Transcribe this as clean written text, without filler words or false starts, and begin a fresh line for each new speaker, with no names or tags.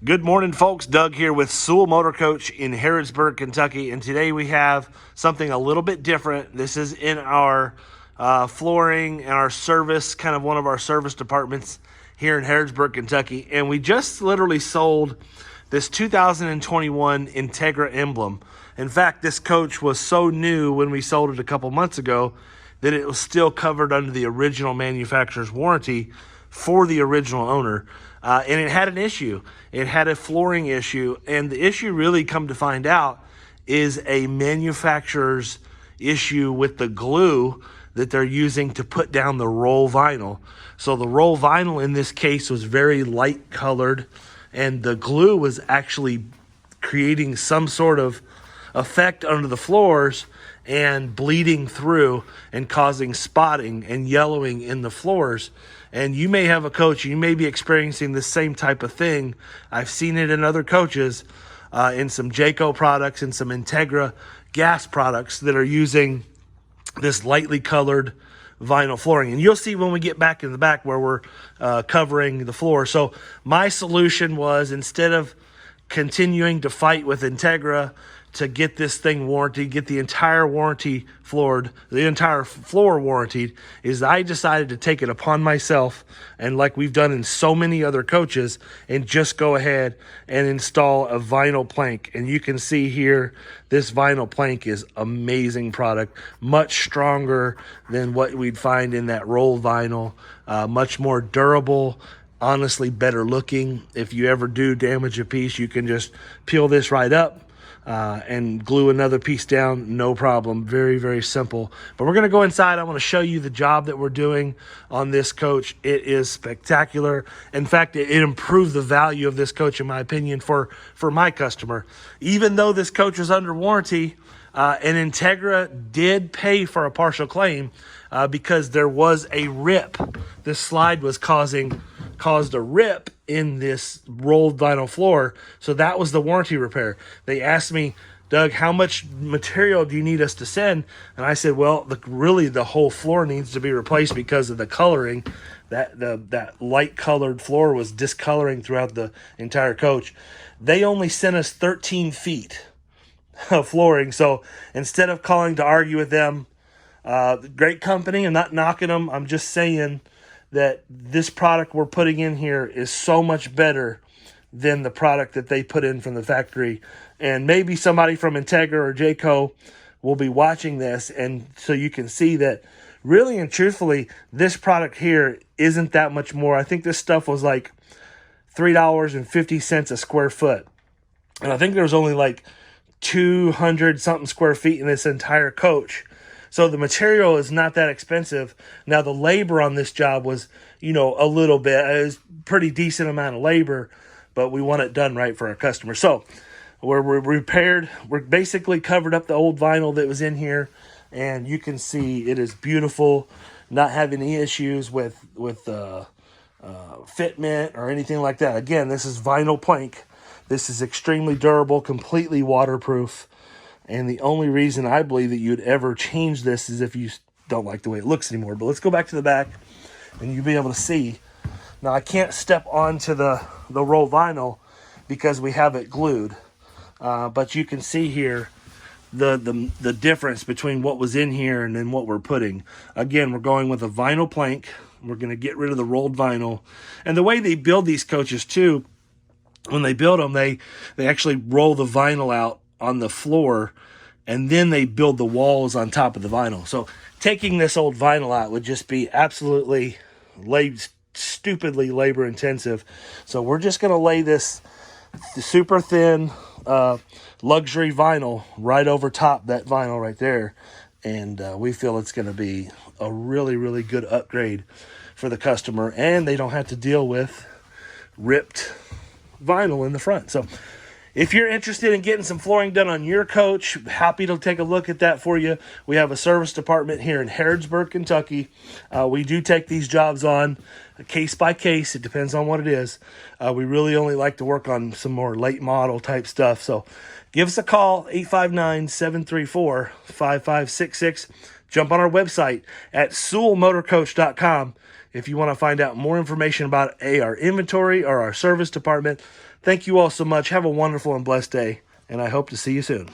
Good morning, folks. Doug here with Sewell Motor Coach in Harrodsburg, Kentucky. And today we have something a little bit different. This is in our flooring and our service, kind of one of our service departments here in Harrodsburg, Kentucky. And we just literally sold this 2021 Integra emblem. In fact, this coach was so new when we sold it a couple months ago that it was still covered under the original manufacturer's warranty for the original owner. And it had an issue. It had a flooring issue. And the issue, really come to find out, is a manufacturer's issue with the glue that they're using to put down the roll vinyl. So the roll vinyl in this case was very light colored, and the glue was actually creating some sort of effect under the floors and bleeding through and causing spotting and yellowing in the floors. And you may have a coach, you may be experiencing the same type of thing. I've seen it in other coaches, in some Jayco products and some Integra gas products that are using this lightly colored vinyl flooring. And you'll see when we get back in the back where we're covering the floor. So my solution was, instead of continuing to fight with Integra to get this thing warranted, get the entire warranty floored, the entire floor warranted, is I decided to take it upon myself, and like we've done in so many other coaches, and just go ahead and install a vinyl plank. And you can see here, this vinyl plank is amazing product, much stronger than what we'd find in that roll vinyl, much more durable, honestly better looking. If you ever do damage a piece, you can just peel this right up and glue another piece down, no problem. Very, very simple. But we're going to go inside. I want to show you the job that we're doing on this coach. It is spectacular. In fact, it improved the value of this coach, in my opinion, for my customer. Even though this coach was under warranty, and Integra did pay for a partial claim because there was a rip. This slide was caused a rip in this rolled vinyl floor. So that was the warranty repair. They asked me, Doug, how much material do you need us to send? And I said, well, really the whole floor needs to be replaced because of the coloring. That light colored floor was discoloring throughout the entire coach. They only sent us 13 feet of flooring. So instead of calling to argue with them, great company, I'm not knocking them. I'm just saying that this product we're putting in here is so much better than the product that they put in from the factory. And maybe somebody from Integra or Jayco will be watching this, and so you can see that really and truthfully, this product here isn't that much more. I think this stuff was like $3.50 a square foot. And I think there was only like 200 something square feet in this entire coach. So the material is not that expensive. Now the labor on this job was, a little bit. It was pretty decent amount of labor, but we want it done right for our customer. So we're repaired. We're basically covered up the old vinyl that was in here, and you can see it is beautiful. Not having any issues with fitment or anything like that. Again, this is vinyl plank. This is extremely durable, completely waterproof. And the only reason I believe that you'd ever change this is if you don't like the way it looks anymore. But let's go back to the back, and you'll be able to see. Now, I can't step onto the roll vinyl because we have it glued. But you can see here the difference between what was in here and then what we're putting. Again, we're going with a vinyl plank. We're going to get rid of the rolled vinyl. And the way they build these coaches, too, when they build them, they actually roll the vinyl out on the floor, and then they build the walls on top of the vinyl. So taking this old vinyl out would just be absolutely stupidly labor intensive. So we're just going to lay this super thin luxury vinyl right over top that vinyl right there, and we feel it's going to be a really, really good upgrade for the customer, and they don't have to deal with ripped vinyl in the front. So if you're interested in getting some flooring done on your coach, happy to take a look at that for you. We have a service department here in Harrodsburg, Kentucky. We do take these jobs on case by case. It depends on what it is. We really only like to work on some more late model type stuff. So give us a call, 859-734-5566. Jump on our website at SewellMotorCoach.com if you want to find out more information about our inventory or our service department. Thank you all so much. Have a wonderful and blessed day, and I hope to see you soon.